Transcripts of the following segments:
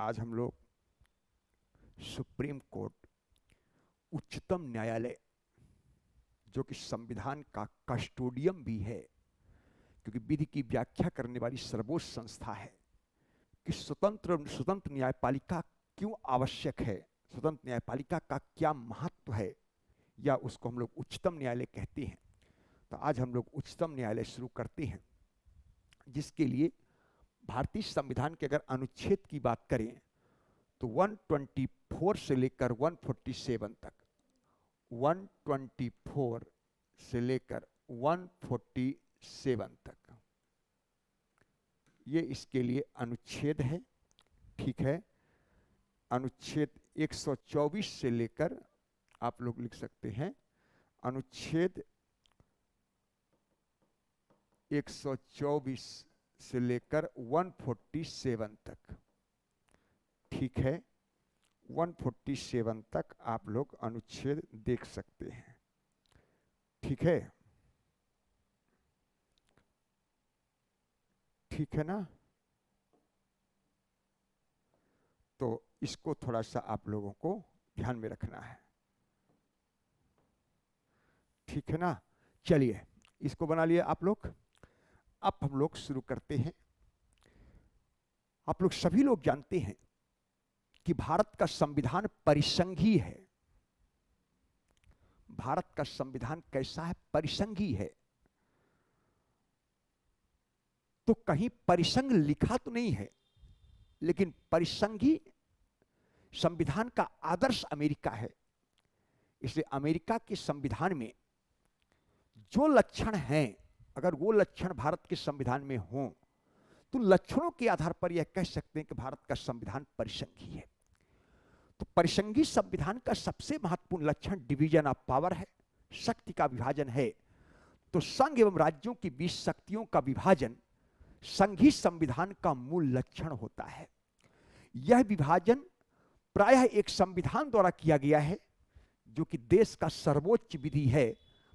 आज हम लोग सुप्रीम कोर्ट, उच्चतम न्यायालय, जो कि संविधान का कस्टोडियन भी है, क्योंकि विधि की व्याख्या करने वाली सर्वोच्च संस्था है, कि स्वतंत्र न्यायपालिका क्यों आवश्यक है, स्वतंत्र न्यायपालिका का क्या महत्व है, या उसको हम लोग उच्चतम न्यायालय कहते हैं। तो आज हम लोग उच्चतम न्यायालय शुरू करते हैं, जिसके लिए भारतीय संविधान के अगर अनुच्छेद की बात करें तो 124 से लेकर 147 तक, 124 से लेकर 147 तक ये इसके लिए अनुच्छेद है। ठीक है, अनुच्छेद 124 से लेकर आप लोग लिख सकते हैं अनुच्छेद 124 से लेकर 147 तक। ठीक है, 147 तक आप लोग अनुच्छेद देख सकते हैं। ठीक है, ठीक है ना। तो इसको थोड़ा सा आप लोगों को ध्यान में रखना है। ठीक है ना, चलिए इसको बना लिए आप लोग। अब हम लोग शुरू करते हैं। आप लोग सभी लोग जानते हैं कि भारत का संविधान परिसंघीय है। भारत का संविधान कैसा है? परिसंघीय है। तो कहीं परिसंघ लिखा तो नहीं है, लेकिन परिसंघीय संविधान का आदर्श अमेरिका है। इसलिए अमेरिका के संविधान में जो लक्षण हैं, अगर वो लक्षण भारत के संविधान में हों तो लक्षणों के आधार पर यह कह सकते हैं कि भारत का संविधान परिसंघीय है। तो परिसंघीय संविधान का सबसे महत्वपूर्ण लक्षण डिवीजन ऑफ पावर है, शक्ति का विभाजन है। तो संघ एवं राज्यों की बीच शक्तियों का विभाजन संघीय संविधान का मूल लक्षण होता है। यह विभाजन प्रायः एक संविधान द्वारा किया गया है, जो कि देश का सर्वोच्च विधि है।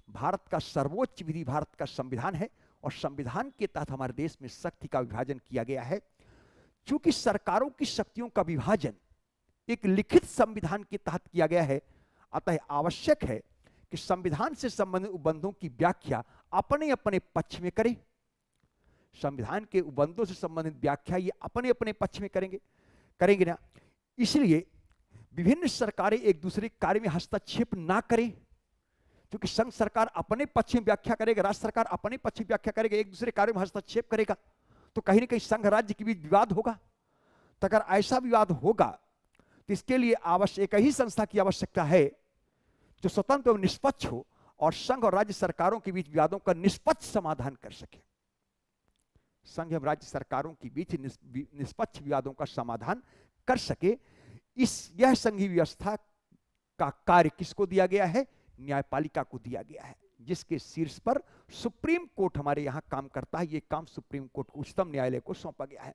भारत का सर्वोच्च विधि भारत का संविधान है, और संविधान के तहत हमारे देश में शक्ति का विभाजन किया गया है। चूंकि सरकारों की शक्तियों का विभाजन एक लिखित संविधान के तहत किया गया है, अतः आवश्यक है कि संविधान से संबंधित उपबंधों की व्याख्या अपने अपने पक्ष में करें। संविधान के उपबंधों से संबंधित व्याख्या ये अपने अपने पक्ष में करेंगे ना। इसलिए विभिन्न सरकारें एक दूसरे के कार्य में हस्तक्षेप ना करें, क्योंकि संघ सरकार अपने पक्ष में व्याख्या करेगा, राज्य सरकार अपने पक्ष में व्याख्या करेगा, एक दूसरे कार्य में हस्तक्षेप करेगा, तो कहीं ना कहीं संघ राज्य के बीच विवाद होगा। तो अगर ऐसा विवाद होगा तो इसके लिए आवश्यक एक ही संस्था की आवश्यकता है जो स्वतंत्र एवं निष्पक्ष हो और संघ और राज्य सरकारों के बीच विवादों का निष्पक्ष समाधान कर सके। संघ एवं राज्य सरकारों के बीच निष्पक्ष विवादों का समाधान कर सके। यह संघीय व्यवस्था का कार्य किसको दिया गया है? न्यायपालिका को दिया गया है, जिसके शीर्ष पर सुप्रीम कोर्ट हमारे यहां काम करता है। यह काम सुप्रीम कोर्ट को, उच्चतम न्यायालय को सौंपा गया है।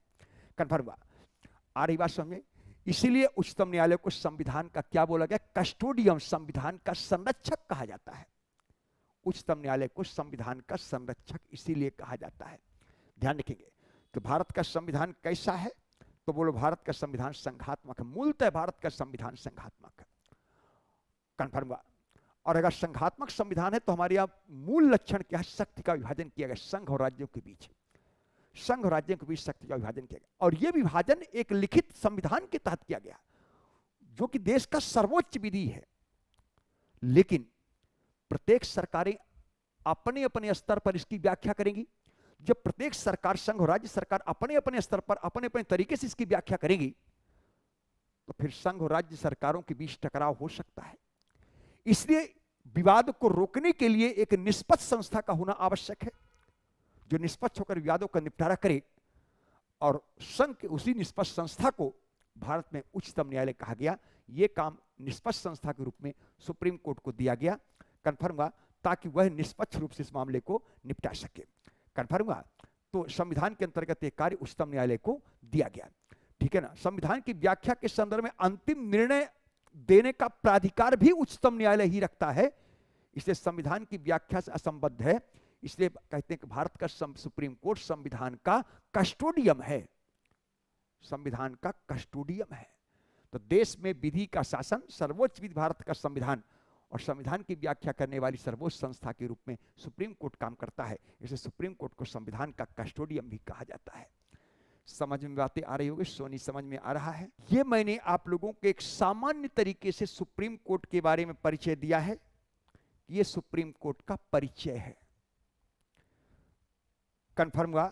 कन्फर्म हुआ? आ रही बात समझ में? इसीलिए उच्चतम न्यायालय को संविधान का क्या बोला गया? कस्टोडियन, संविधान का संरक्षक कहा जाता है। उच्चतम न्यायालय को संविधान का संरक्षक इसीलिए कहा जाता है। ध्यान रखेंगे। तो भारत का संविधान कैसा है? तो बोलो, भारत का संविधान संघात्मक है। मूलतः भारत का संविधान संघात्मक है। कन्फर्म हुआ? और अगर संघात्मक संविधान है तो हमारे यहां मूल लक्षण क्या है? शक्ति का विभाजन किया गया संघ और राज्यों के बीच। संघ और राज्यों के बीच शक्ति का विभाजन किया गया, और यह विभाजन एक लिखित संविधान के तहत किया गया, जो कि देश का सर्वोच्च विधि है। लेकिन प्रत्येक सरकारें अपने अपने स्तर पर इसकी व्याख्या करेंगी। जब प्रत्येक सरकार, संघ और राज्य सरकार अपने अपने स्तर पर अपने अपने तरीके से इसकी व्याख्या करेंगी, तो फिर संघ और राज्य सरकारों के बीच टकराव हो सकता है। इसलिए विवाद को रोकने के लिए एक निष्पक्ष संस्था का होना आवश्यक है, जो निष्पक्ष होकर विवादों का निपटारा करे। और संघ के उसी निष्पक्ष संस्था को भारत में उच्चतम न्यायालय कहा गया। यह काम निष्पक्ष संस्था के रूप में सुप्रीम कोर्ट को दिया गया। कन्फर्म हुआ? ताकि वह निष्पक्ष रूप से इस मामले को निपटा सके। कन्फर्म हुआ? तो संविधान के अंतर्गत एक कार्य उच्चतम न्यायालय को दिया गया। ठीक है ना। संविधान की व्याख्या के संदर्भ में अंतिम निर्णय देने का प्राधिकार भी उच्चतम न्यायालय ही रखता है। इसलिए संविधान की व्याख्या से असंबद्ध है। इसलिए कहते हैं कि भारत का सुप्रीम कोर्ट संविधान का कस्टोडियन है। संविधान का कस्टोडियन है। तो देश में विधि का शासन, सर्वोच्च विधि भारत का संविधान, और संविधान की व्याख्या करने वाली सर्वोच्च संस्था के रूप में सुप्रीम कोर्ट काम करता है। इसे सुप्रीम कोर्ट को संविधान का कस्टोडियन भी कहा जाता है। समझ में बातें आ रही होगी? सोनी समझ में आ रहा है? ये मैंने आप लोगों को एक सामान्य तरीके से सुप्रीम कोर्ट के बारे में परिचय दिया है। ये सुप्रीम कोर्ट का परिचय है। कंफर्म हुआ?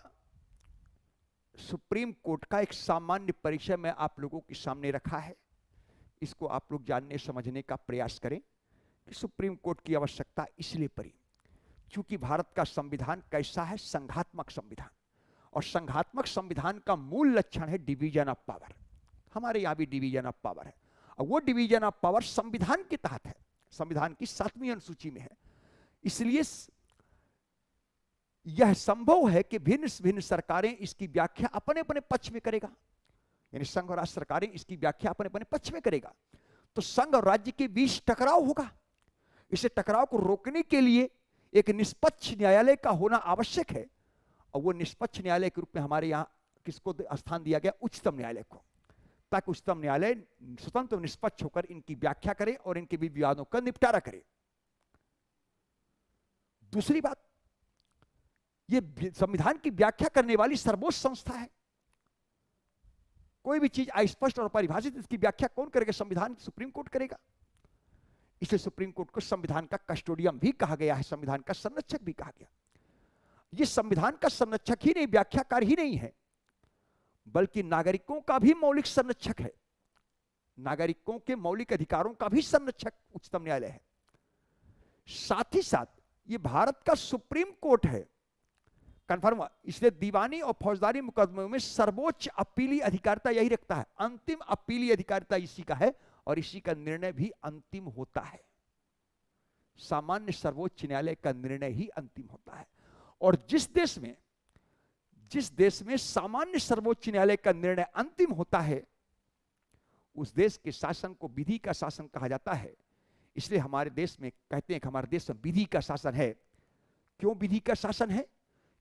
सुप्रीम कोर्ट का एक सामान्य परिचय मैं आप लोगों के सामने रखा है। इसको आप लोग जानने समझने का प्रयास करें कि सुप्रीम कोर्ट की आवश्यकता इसलिए पड़ी क्योंकि भारत का संविधान कैसा है? संघात्मक संविधान। और संघात्मक संविधान का मूल लक्षण है डिवीजन ऑफ पावर। हमारे यहां भी डिवीजन ऑफ पावर है, और वो डिवीजन ऑफ पावर संविधान के तहत है, संविधान की 7वीं अनुसूची में है। इसलिए यह संभव है कि भिन्न भिन्न सरकारें इसकी व्याख्या अपने अपने पक्ष में करेगा, यानी संघ और राज्य सरकारें इसकी व्याख्या अपने अपने पक्ष में करेगा। तो संघ और राज्य के बीच टकराव होगा। इसे टकराव को रोकने के लिए एक निष्पक्ष न्यायालय का होना आवश्यक है, और वो निष्पक्ष न्यायालय के रूप में हमारे यहाँ किसको स्थान दिया गया? उच्चतम न्यायालय को, ताकि उच्चतम न्यायालय स्वतंत्र और निष्पक्ष होकर इनकी व्याख्या करे और इनके भी विवादों का निपटारा करे। दूसरी बात, ये संविधान की व्याख्या करने वाली सर्वोच्च संस्था है। कोई भी चीज अस्पष्ट और परिभाषित, इसकी व्याख्या कौन करेगा? संविधान, सुप्रीम कोर्ट करेगा। इसलिए सुप्रीम कोर्ट को संविधान का कस्टोडियन भी कहा गया है, संविधान का संरक्षक भी कहा गया। ये संविधान का संरक्षक ही नहीं, व्याख्याकार ही नहीं है, बल्कि नागरिकों का भी मौलिक संरक्षक है। नागरिकों के मौलिक अधिकारों का भी संरक्षक उच्चतम न्यायालय है। साथ ही साथ ये भारत का सुप्रीम कोर्ट है। कंफर्म। इसलिए दीवानी और फौजदारी मुकदमों में सर्वोच्च अपीली अधिकारिता यही रखता है। अंतिम अपीली अधिकारिता इसी का है, और इसी का निर्णय भी अंतिम होता है। सामान्य सर्वोच्च न्यायालय का निर्णय ही अंतिम होता है। और जिस देश में सामान्य सर्वोच्च न्यायालय का निर्णय अंतिम होता है, उस देश के शासन को विधि का शासन कहा जाता है। इसलिए हमारे देश में कहते हैं कि हमारे देश में विधि का शासन है। क्यों विधि का शासन है?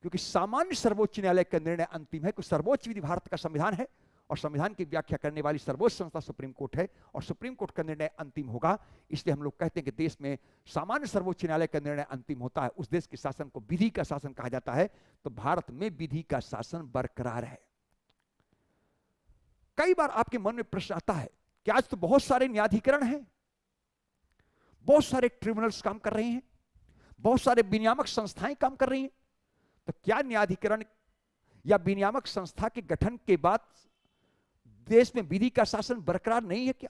क्योंकि सामान्य सर्वोच्च न्यायालय का निर्णय अंतिम है। क्योंकि सर्वोच्च विधि भारत का संविधान है, और संविधान की व्याख्या करने वाली सर्वोच्च संस्था सुप्रीम कोर्ट है, और सुप्रीम कोर्ट का निर्णय अंतिम होगा। इसलिए हम लोग कहते हैं कि देश में सामान्य सर्वोच्च न्यायालय का निर्णय अंतिम होता है। उस देश के शासन को विधि का शासन कहा जाता है। तो भारत में विधि का शासन बरकरार है। कई बार आपके मन में प्रश्न आता है कि आज तो बहुत सारे न्यायाधिकरण हैं, बहुत सारे ट्रिब्यूनल्स काम कर रहे हैं, बहुत सारे विनियामक संस्थाएं काम कर रही हैं, तो क्या न्यायाधिकरण या विनियामक संस्था के गठन के बाद देश में विधि का शासन बरकरार नहीं है क्या?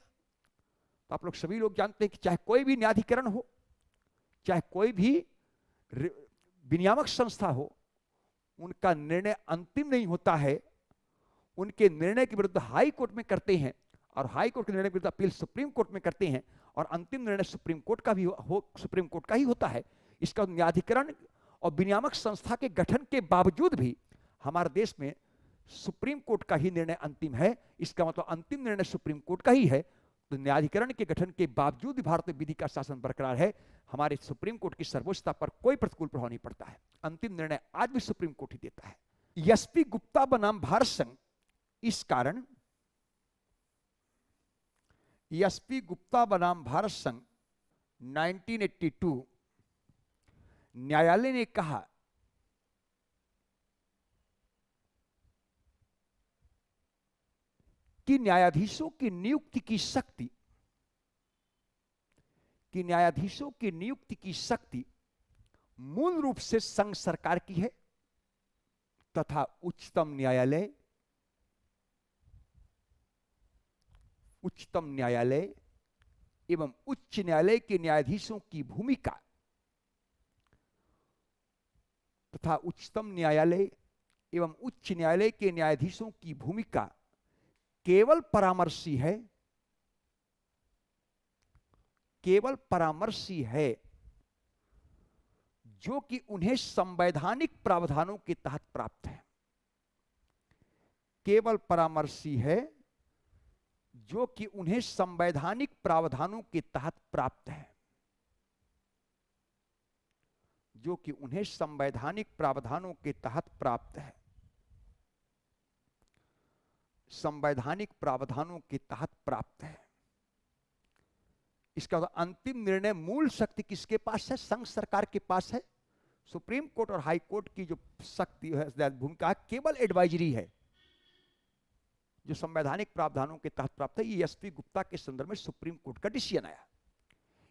तो आप लोग सभी लोग जानते हैं कि चाहे कोई भी न्यायाधिकरण हो, चाहे कोई भी विनियामक संस्था हो, उनका निर्णय अंतिम नहीं होता है। उनके निर्णय के विरुद्ध हाई कोर्ट में करते हैं, और हाई कोर्ट के निर्णय के विरुद्ध अपील सुप्रीम कोर्ट में करते हैं, और अंतिम निर्णय सुप्रीम कोर्ट का भी सुप्रीम कोर्ट का ही होता है। इसका न्यायाधिकरण और विनियामक संस्था के गठन के बावजूद भी हमारे देश में सुप्रीम कोर्ट का ही निर्णय अंतिम है। इसका मतलब अंतिम निर्णय सुप्रीम कोर्ट का ही है। तो न्यायाधिकरण के गठन के बावजूद भी भारत में विधि का शासन बरकरार है। हमारे सुप्रीम कोर्ट की सर्वोच्चता पर कोई प्रतिकूल प्रभाव नहीं पड़ता है। अंतिम निर्णय आज भी सुप्रीम कोर्ट ही देता है। एसपी गुप्ता बनाम भारत संघ, इस कारण एसपी गुप्ता बनाम भारत संघ 1982 न्यायालय ने कहा कि न्यायाधीशों की नियुक्ति की शक्ति मूल रूप से संघ सरकार की है, तथा उच्चतम न्यायालय एवं उच्च न्यायालय के न्यायाधीशों की भूमिका तथा उच्चतम न्यायालय एवं उच्च न्यायालय के न्यायाधीशों की भूमिका केवल परामर्शी है, जो कि उन्हें संवैधानिक प्रावधानों के तहत प्राप्त है। केवल परामर्शी है, जो कि उन्हें संवैधानिक प्रावधानों के तहत प्राप्त है, जो कि उन्हें संवैधानिक प्रावधानों के तहत प्राप्त है। संवैधानिक प्रावधानों के तहत प्राप्त है। इसका अंतिम निर्णय मूल शक्ति किसके पास है? संघ सरकार के पास है। सुप्रीम कोर्ट और हाई कोर्ट की जो शक्ति है, भूमिका केवल एडवाइजरी है, जो संवैधानिक प्रावधानों के तहत प्राप्त है। ये एसपी गुप्ता के संदर्भ में सुप्रीम कोर्ट का डिसीजन आया।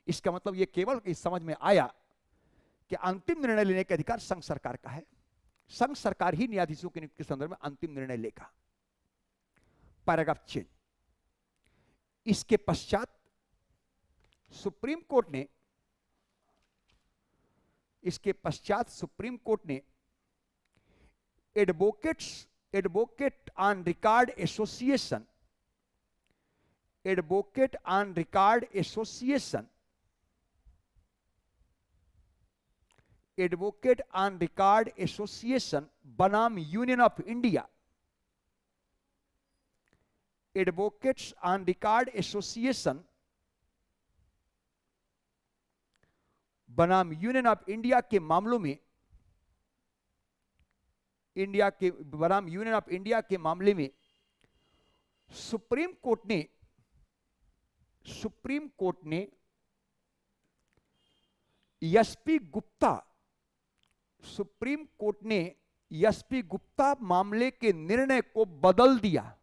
इसका मतलब ये केवल इस समझ में आया कि अंतिम निर्णय लेने का अधिकार संघ सरकार का है। संघ सरकार ही न्यायाधीशों की नियुक्ति के संदर्भ में अंतिम निर्णय लेगा। Paragraph change. इसके पश्चात सुप्रीम कोर्ट ने एडवोकेट ऑन रिकॉर्ड एसोसिएशन बनाम union of India, advocates on record association बनाम यूनियन ऑफ इंडिया के मामलों में सुप्रीम कोर्ट ने एसपी गुप्ता मामले के निर्णय को बदल दिया।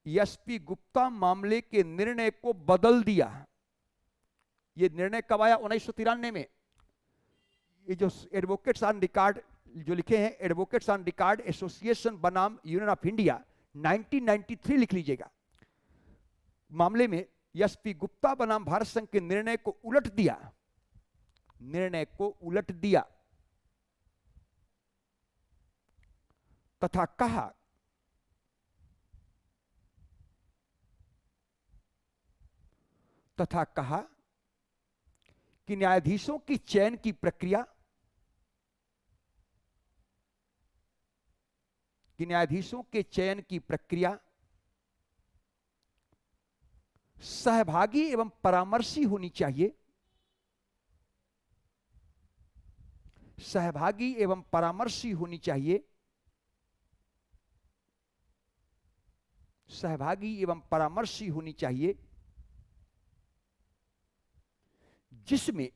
एसपी गुप्ता मामले के निर्णय को बदल दिया। ये निर्णय कब आया? 1993 में। ये जो एडवोकेट्स ऑन रिकॉर्ड जो लिखे हैं, एडवोकेट्स ऑन रिकॉर्ड एसोसिएशन बनाम यूनियन ऑफ इंडिया, 1993 लिख लीजिएगा। मामले में एसपी गुप्ता बनाम भारत संघ के निर्णय को उलट दिया तथा कहा कि न्यायाधीशों की चयन की प्रक्रिया सहभागी एवं परामर्शी होनी चाहिए। जिसमें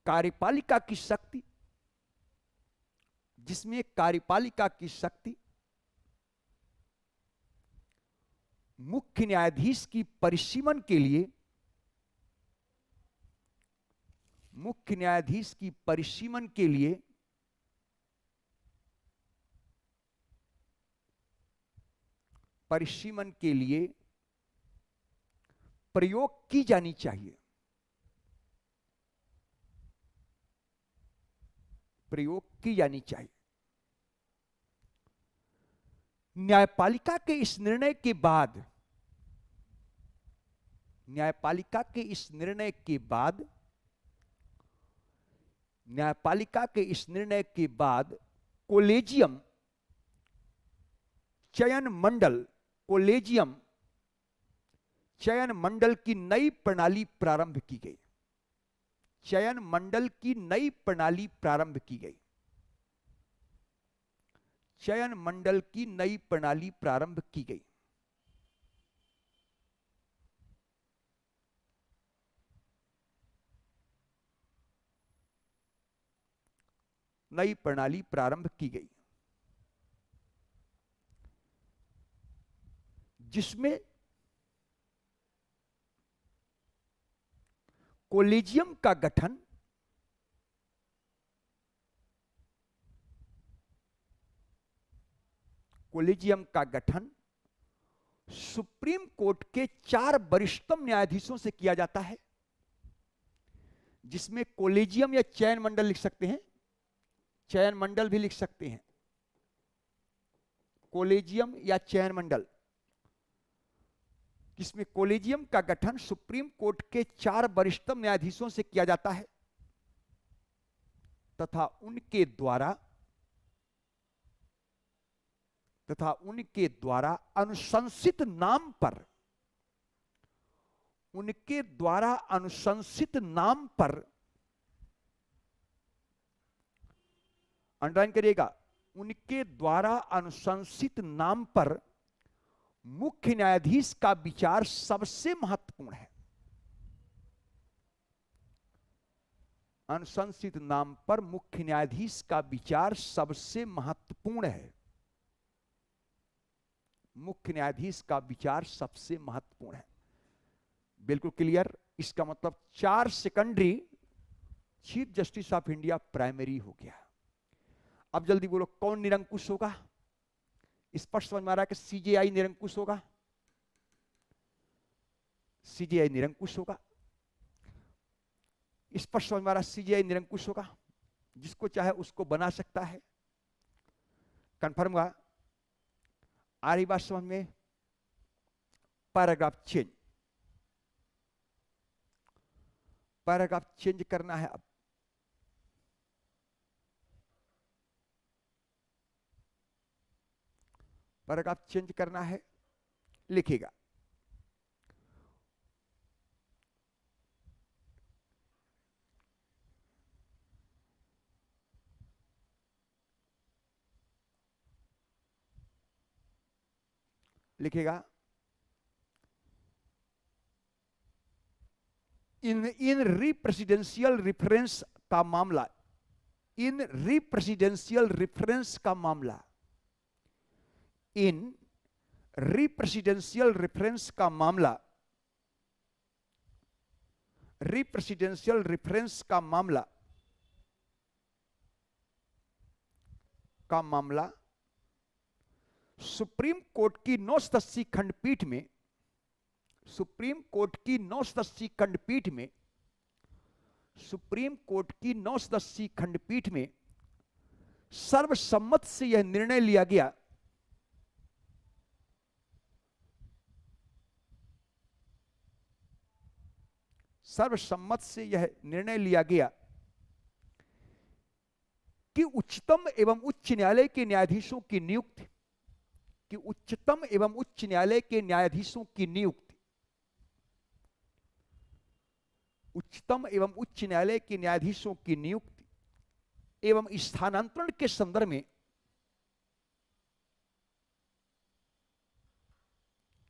कार्यपालिका की शक्ति मुख्य न्यायाधीश की परिसीमन के लिए प्रयोग की जानी चाहिए। न्यायपालिका के इस निर्णय के बाद कोलेजियम चयन मंडल की नई प्रणाली प्रारंभ की गई। जिसमें कोलेजियम का गठन सुप्रीम कोर्ट के 4 वरिष्ठतम न्यायाधीशों से किया जाता है। जिसमें कोलेजियम या चयन मंडल लिख सकते हैं, चयन मंडल भी लिख सकते हैं, कोलेजियम या चयन मंडल, जिसमें कोलेजियम का गठन सुप्रीम कोर्ट के 4 वरिष्ठतम न्यायाधीशों से किया जाता है तथा उनके द्वारा अनुशंसित नाम पर उनके द्वारा अनुशंसित नाम पर, अंडरलाइन करिएगा, उनके द्वारा अनुशंसित नाम पर मुख्य न्यायाधीश का विचार सबसे महत्वपूर्ण है। अनुशंसित नाम पर मुख्य न्यायाधीश का विचार सबसे महत्वपूर्ण है। मुख्य न्यायाधीश का विचार सबसे महत्वपूर्ण है। बिल्कुल क्लियर। इसका मतलब 4 secondary, chief justice of India primary हो गया। अब जल्दी बोलो, कौन निरंकुश होगा? स्पष्ट समझ में आ रहा है कि सीजेआई निरंकुश होगा। सीजेआई निरंकुश होगा। स्पष्ट समझ में आ रहा है, सीजेआई निरंकुश होगा, जिसको चाहे उसको बना सकता है। कंफर्म हुआ? आ रही बात समझ में? पैराग्राफ चेंज, पैराग्राफ चेंज करना है। अब पैराग्राफ चेंज करना है, लिखेगा लिखेगा इन रिप्रेसिडेंशियल रेफरेंस का मामला, इन रिप्रेसिडेंशियल रेफरेंस का मामला, इन रिप्रेसिडेंशियल रेफरेंस का मामला, रिप्रेसिडेंशियल रेफरेंस का मामला सुप्रीम कोर्ट की 9 सदस्यीय खंडपीठ में, सुप्रीम कोर्ट की 9 सदस्यीय खंडपीठ में, सुप्रीम कोर्ट की 9 सदस्यीय खंडपीठ में सर्वसम्मत से यह निर्णय लिया गया, सर्वसम्मत से यह निर्णय लिया गया कि उच्चतम एवं उच्च न्यायालय के न्यायाधीशों की नियुक्ति, कि उच्चतम एवं उच्च न्यायालय के न्यायाधीशों की नियुक्ति, उच्चतम एवं उच्च न्यायालय के न्यायाधीशों की नियुक्ति एवं स्थानांतरण के संदर्भ में,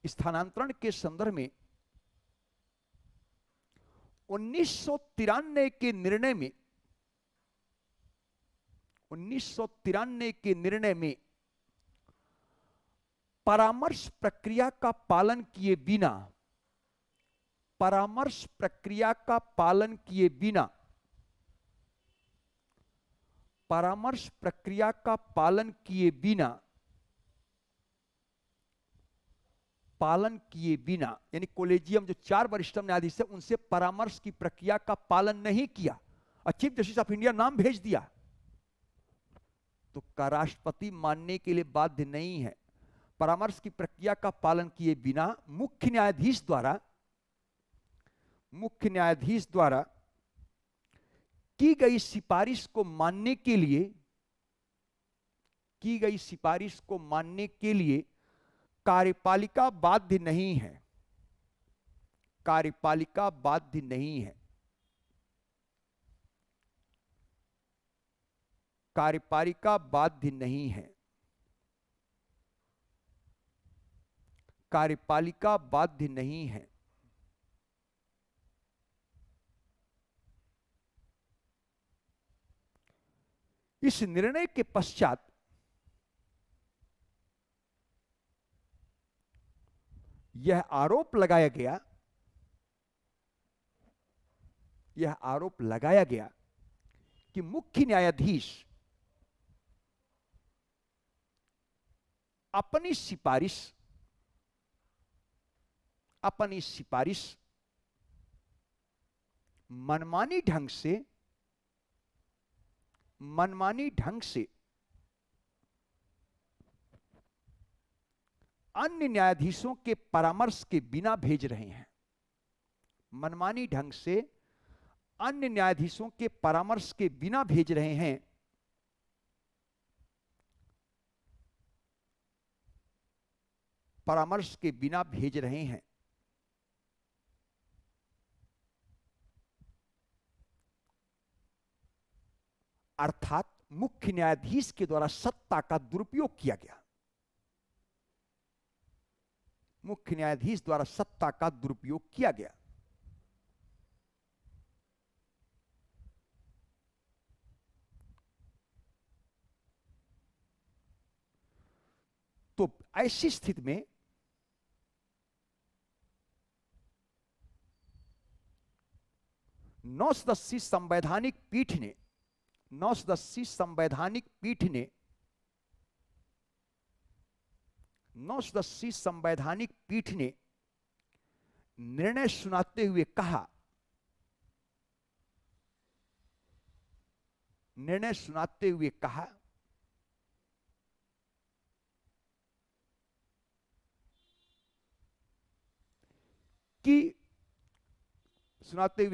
स्थानांतरण के संदर्भ में 1993 के निर्णय में, 1993 के निर्णय में परामर्श प्रक्रिया का पालन किए बिना, परामर्श प्रक्रिया का पालन किए बिना, परामर्श प्रक्रिया का पालन किए बिना, पालन किए बिना, यानी कोलेजियम जो 4 वरिष्ठ न्यायाधीश है उनसे परामर्श की प्रक्रिया का पालन नहीं किया और चीफ जस्टिस ऑफ इंडिया नाम भेज दिया, तो का राष्ट्रपति मानने के लिए बाध्य नहीं है। परामर्श की प्रक्रिया का पालन किए बिना मुख्य न्यायाधीश द्वारा, मुख्य न्यायाधीश द्वारा की गई सिफारिश को मानने के लिए, की गई सिफारिश को मानने के लिए कार्यपालिका बाध्य नहीं है, कार्यपालिका बाध्य नहीं है, कार्यपालिका बाध्य नहीं है, कार्यपालिका बाध्य नहीं है। इस निर्णय के पश्चात यह आरोप लगाया गया, यह आरोप लगाया गया कि मुख्य न्यायाधीश अपनी सिफारिश, अपनी सिफारिश मनमानी ढंग से, मनमानी ढंग से अन्य न्यायाधीशों के परामर्श के बिना भेज रहे हैं, मनमानी ढंग से अन्य न्यायाधीशों के परामर्श के बिना भेज रहे हैं। परामर्श के बिना भेज रहे हैं। अर्थात मुख्य न्यायाधीश के द्वारा सत्ता का दुरुपयोग किया गया। मुख्य न्यायाधीश द्वारा सत्ता का दुरुपयोग किया गया। तो ऐसी स्थिति में नौ सदस्यीय संवैधानिक पीठ ने निर्णय सुनाते हुए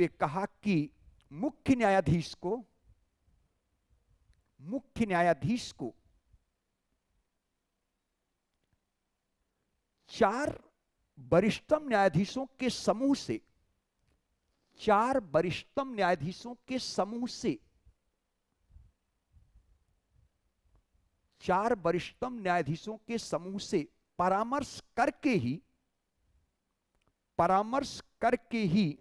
कहा कि मुख्य न्यायाधीश को 4 वरिष्ठतम न्यायाधीशों के समूह से 4 वरिष्ठतम न्यायाधीशों के समूह से 4 वरिष्ठतम न्यायाधीशों के समूह से परामर्श करके ही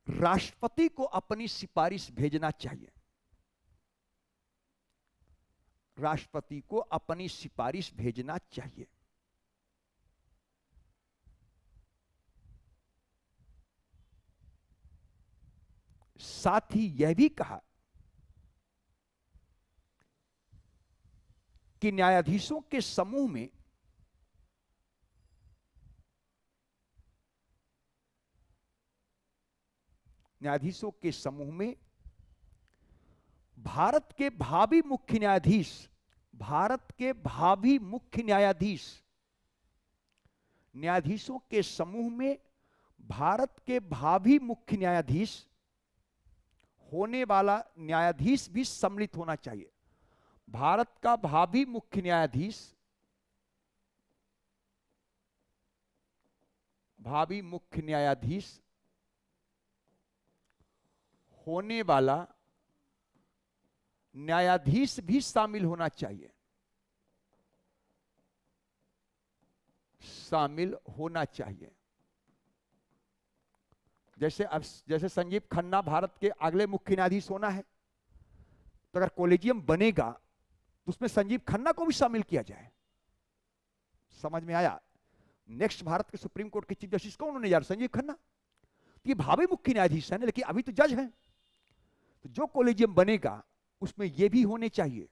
राष्ट्रपति को अपनी सिफारिश भेजना चाहिए। राष्ट्रपति को अपनी सिफारिश भेजना चाहिए। साथ ही यह भी कहा कि न्यायाधीशों के समूह में भारत के भावी मुख्य न्यायाधीश न्यायाधीशों के समूह में भारत के भावी मुख्य न्यायाधीश होने वाला न्यायाधीश भी सम्मिलित होना चाहिए। भारत का भावी मुख्य न्यायाधीश होने वाला न्यायाधीश भी शामिल होना चाहिए। जैसे संजीव खन्ना भारत के अगले मुख्य न्यायाधीश होना है, तो अगर कॉलेजियम बनेगा तो उसमें संजीव खन्ना को भी शामिल किया जाए। समझ में आया? नेक्स्ट भारत के सुप्रीम कोर्ट के चीफ जस्टिस कौन होने जा रहे? संजीव खन्ना। तो ये भावी मुख्य न्यायाधीश है ना, लेकिन अभी तो जज हैं। तो जो कॉलेजियम बनेगा उसमें ये भी होने चाहिए,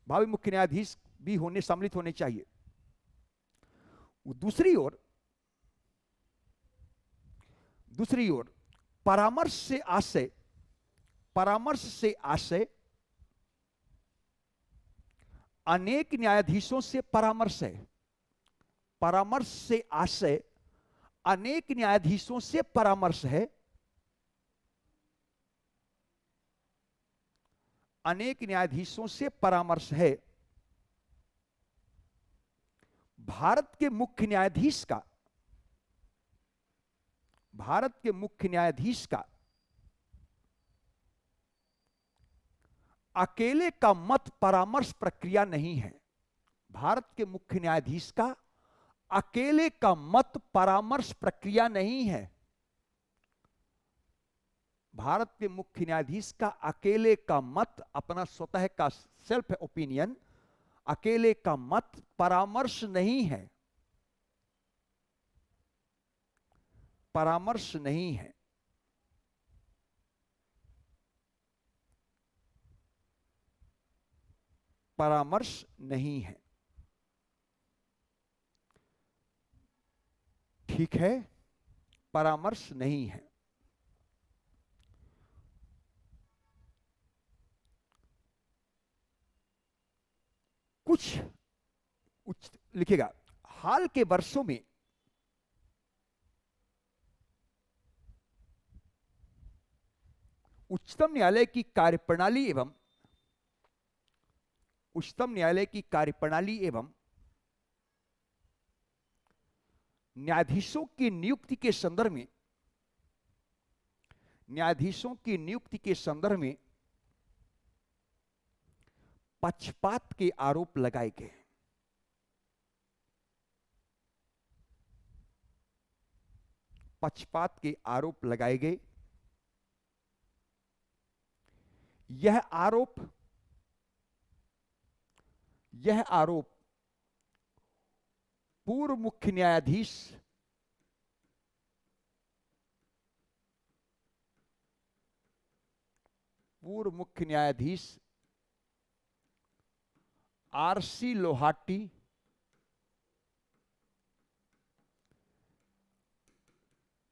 भावी मुख्य न्यायाधीश भी सम्मिलित होने चाहिए। दूसरी ओर परामर्श से आशय अनेक न्यायाधीशों से परामर्श है। परामर्श से आशय अनेक न्यायाधीशों से परामर्श है। अनेक न्यायाधीशों से परामर्श है। भारत के मुख्य न्यायाधीश का अकेले का मत परामर्श प्रक्रिया नहीं है। भारत के मुख्य न्यायाधीश का अकेले का मत परामर्श प्रक्रिया नहीं है। भारत के मुख्य न्यायाधीश का अकेले का मत, अपना स्वतः का सेल्फ ओपिनियन, अकेले का मत परामर्श नहीं है। परामर्श नहीं है। परामर्श नहीं है। ठीक है, परामर्श नहीं है। कुछ लिखेगा, हाल के वर्षों में उच्चतम न्यायालय की कार्यप्रणाली एवं न्यायाधीशों की नियुक्ति के संदर्भ में पक्षपात के आरोप लगाए गए। पक्षपात के आरोप लगाए गए। यह आरोप पूर्व मुख्य न्यायाधीश आरसी लोहाटी,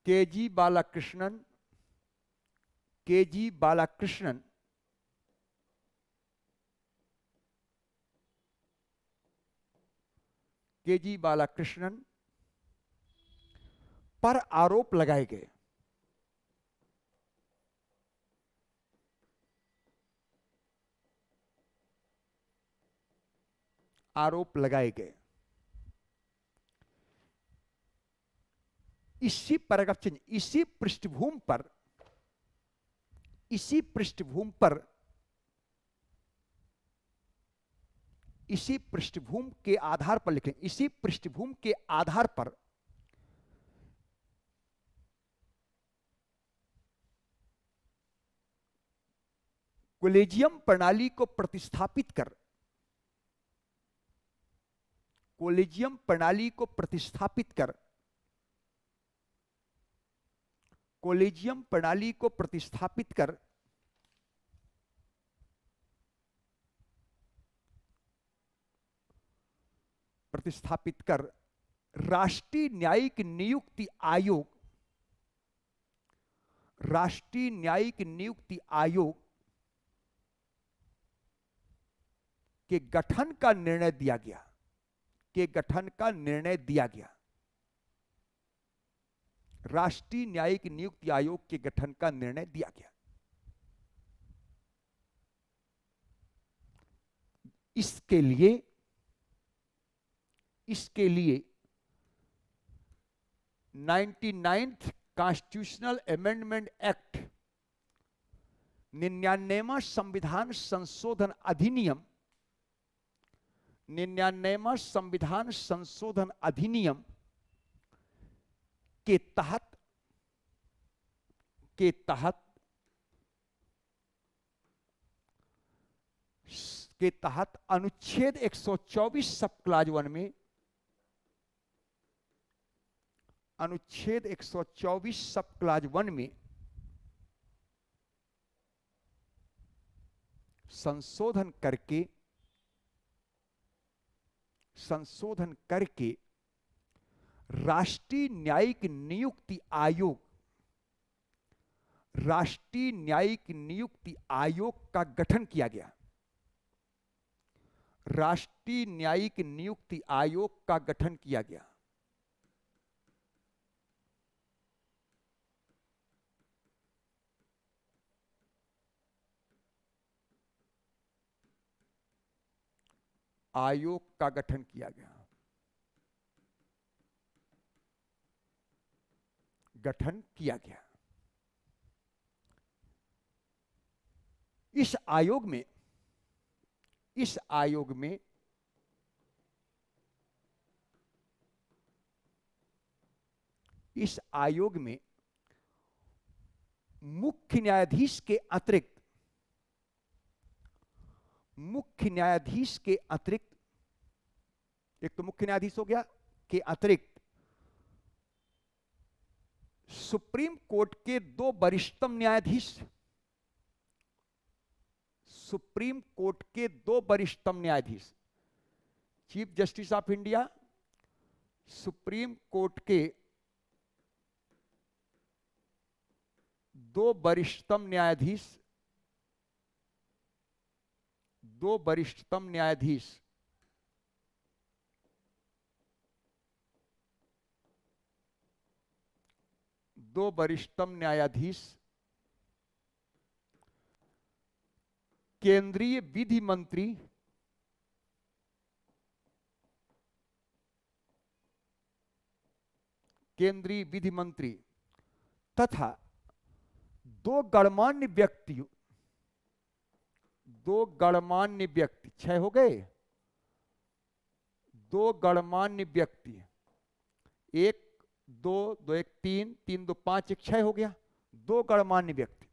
केजी बालाकृष्णन पर आरोप लगाए गए। इसी पैराग्राफ चेंज, इसी पृष्ठभूमि के आधार पर लिखें। इसी पृष्ठभूमि के आधार पर कॉलेजियम प्रणाली को प्रतिस्थापित कर राष्ट्रीय न्यायिक नियुक्ति आयोग के गठन का निर्णय दिया गया। राष्ट्रीय न्यायिक नियुक्ति आयोग के गठन का निर्णय दिया गया। इसके लिए 99th कॉन्स्टिट्यूशनल अमेंडमेंट एक्ट 99वां संविधान संशोधन अधिनियम के तहत अनुच्छेद 124 सब क्लाज 1 में संशोधन करके राष्ट्रीय न्यायिक नियुक्ति आयोग का गठन किया गया। राष्ट्रीय न्यायिक नियुक्ति आयोग का गठन किया गया। गठन किया गया। इस आयोग में मुख्य न्यायाधीश के अतिरिक्त एक तो मुख्य न्यायाधीश हो गया, के अतिरिक्त सुप्रीम कोर्ट के 2 वरिष्ठतम न्यायाधीश, chief justice of India, supreme court के 2 वरिष्ठतम न्यायाधीश केंद्रीय विधि मंत्री तथा 2 गणमान्य व्यक्तियों दो गणमान्य व्यक्ति, 6 हो गए। दो गणमान्य व्यक्ति, 1 2 2 1 3 3 2 5 1 6 हो गया। दो गणमान्य व्यक्ति,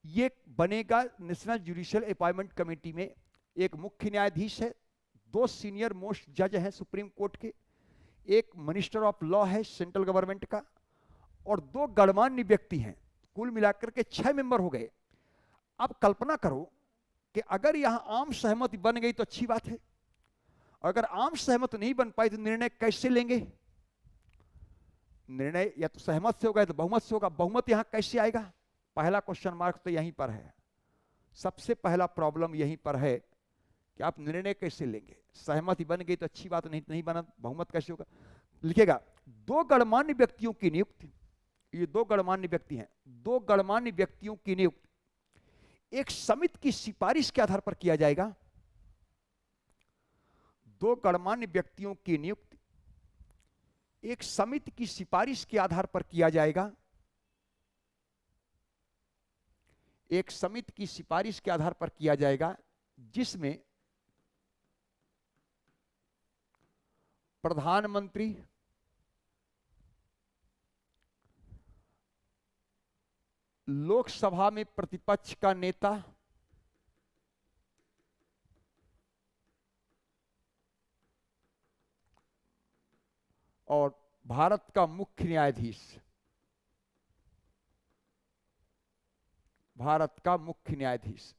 ये बनेगा नेशनल जुडिशियल अपॉइंटमेंट कमेटी में। एक मुख्य न्यायाधीश है, 2 सीनियर मोस्ट जज हैं सुप्रीम कोर्ट के, एक मिनिस्टर ऑफ लॉ है सेंट्रल गवर्नमेंट का, और 2 गणमान्य व्यक्ति हैं। कुल मिलाकर के 6 मेंबर हो गए। अब कल्पना करो कि अगर यहां आम सहमति बन गई तो अच्छी बात है, अगर आम सहमति नहीं बन पाई तो निर्णय कैसे लेंगे? निर्णय या तो सहमत से होगा या तो बहुमत से होगा। बहुमत यहां कैसे आएगा? पहला क्वेश्चन मार्क तो यहीं पर है। सबसे पहला प्रॉब्लम यहीं पर है कि आप निर्णय कैसे लेंगे? सहमति बन गई तो अच्छी बात, नहीं बना बहुमत कैसे होगा? लिखेगा 2 गणमान्य व्यक्तियों की नियुक्ति, ये 2 गणमान्य व्यक्ति हैं, 2 गणमान्य व्यक्तियों की नियुक्ति एक समिति की सिफारिश के आधार पर किया जाएगा। 2 गणमान्य व्यक्तियों की नियुक्ति एक समिति की सिफारिश के आधार पर किया जाएगा। एक समिति की सिफारिश के आधार पर किया जाएगा जिसमें प्रधानमंत्री, लोकसभा में प्रतिपक्ष का नेता, और भारत का मुख्य न्यायाधीश, भारत का मुख्य न्यायाधीश,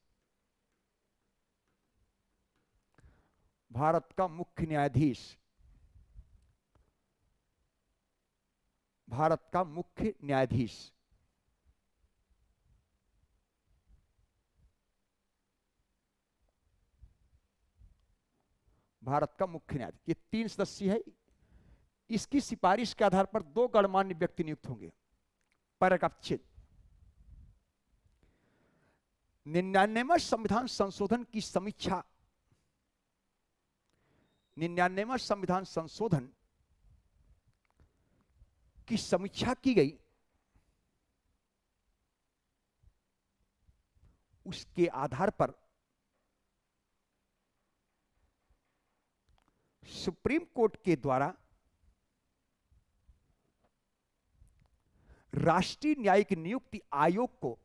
भारत का मुख्य न्यायाधीश, भारत का मुख्य न्यायाधीश, भारत का मुख्य न्यायाधीश, ये 3 सदस्य है। इसकी सिफारिश के आधार पर 2 गणमान्य व्यक्ति नियुक्त होंगे। पैराग्राफ 6, 99वां संविधान संशोधन की समीक्षा, 99वां संविधान संशोधन की समीक्षा की गई। उसके आधार पर सुप्रीम कोर्ट के द्वारा राष्ट्रीय न्यायिक नियुक्ति आयोग को,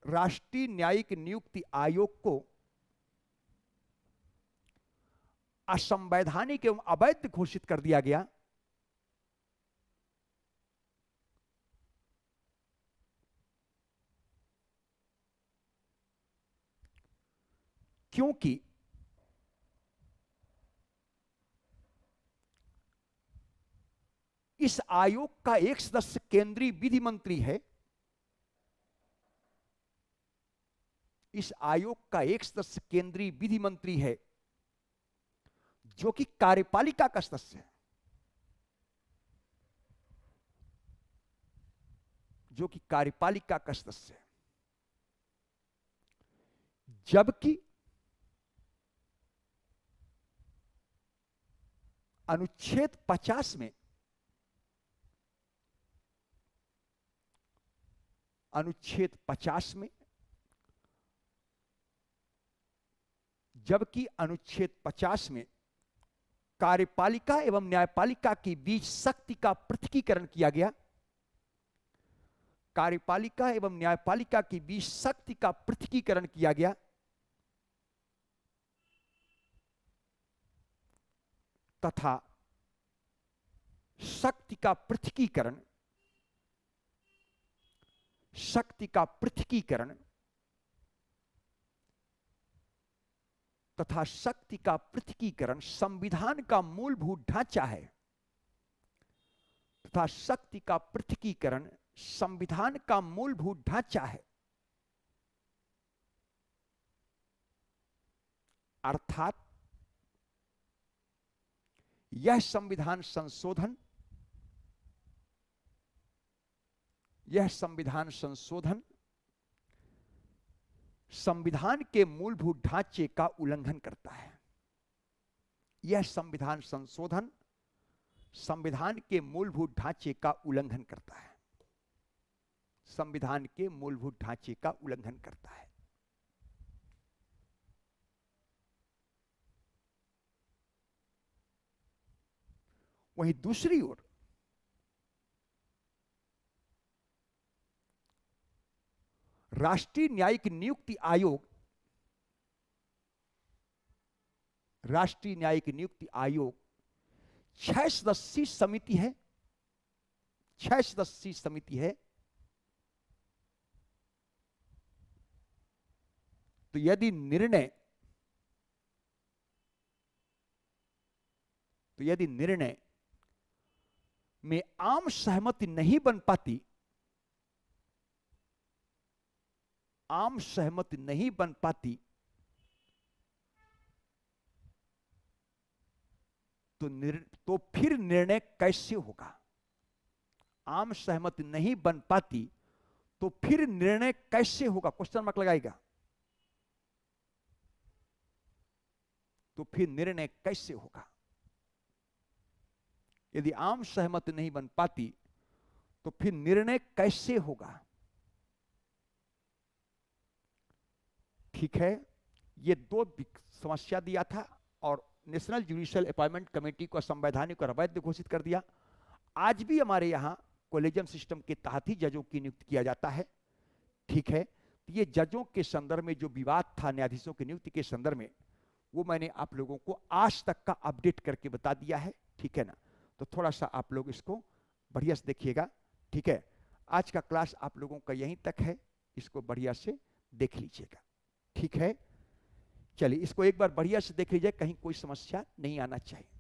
राष्ट्रीय न्यायिक नियुक्ति आयोग को असंवैधानिक एवं अवैध घोषित कर दिया गया। क्योंकि इस आयोग का एक सदस्य केंद्रीय विधि मंत्री है। इस आयोग का एक सदस्य केंद्रीय विधि मंत्री है जो कि कार्यपालिका का सदस्य है, जो कि कार्यपालिका का सदस्य है। जबकि अनुच्छेद 50 में, अनुच्छेद 50 में, जबकि अनुच्छेद 50 में कार्यपालिका एवं न्यायपालिका के बीच शक्ति का पृथकीकरण किया गया। कार्यपालिका एवं न्यायपालिका के बीच शक्ति का पृथकीकरण किया गया तथा शक्ति का पृथकीकरण, शक्ति का पृथकीकरण तथा शक्ति का पृथकीकरण संविधान का मूलभूत ढांचा है, तथा शक्ति का पृथकीकरण संविधान का मूलभूत ढांचा है। अर्थात यह संविधान संशोधन, यह संविधान संशोधन संविधान के मूलभूत ढांचे का उल्लंघन करता है। यह संविधान संशोधन संविधान के मूलभूत ढांचे का उल्लंघन करता है, संविधान के मूलभूत ढांचे का उल्लंघन करता है। वहीं दूसरी ओर राष्ट्रीय न्यायिक नियुक्ति आयोग, राष्ट्रीय न्यायिक नियुक्ति आयोग 6 सदस्यीय समिति है, 6 सदस्यीय समिति है। तो यदि निर्णय में आम सहमति नहीं बन पाती, आम सहमति नहीं बन पाती, तो फिर निर्णय कैसे होगा? आम सहमति नहीं बन पाती तो फिर निर्णय कैसे होगा? क्वेश्चन मार्क लगाएगा। तो फिर निर्णय कैसे होगा? यदि आम सहमति नहीं बन पाती तो फिर निर्णय कैसे होगा? ठीक है, ये 2 समस्या दिया था और नेशनल जुडिशियल अपॉइंटमेंट कमेटी को असंवैधानिक और अवैध घोषित कर दिया। आज भी हमारे यहाँ कोलेजियम सिस्टम के तहत ही जजों की नियुक्ति किया जाता है। ठीक है, तो ये जजों के संदर्भ में जो विवाद था न्यायाधीशों की नियुक्ति के संदर्भ में, वो मैंने आप लोगों को आज तक का अपडेट करके बता दिया है। ठीक है ना, तो थोड़ा सा आप लोग इसको बढ़िया से देखिएगा। ठीक है, आज का क्लास आप लोगों का यहीं तक है, इसको बढ़िया से देख लीजिएगा। ठीक है, चलिए इसको एक बार बढ़िया से देख लीजिए, कहीं कोई समस्या नहीं आना चाहिए।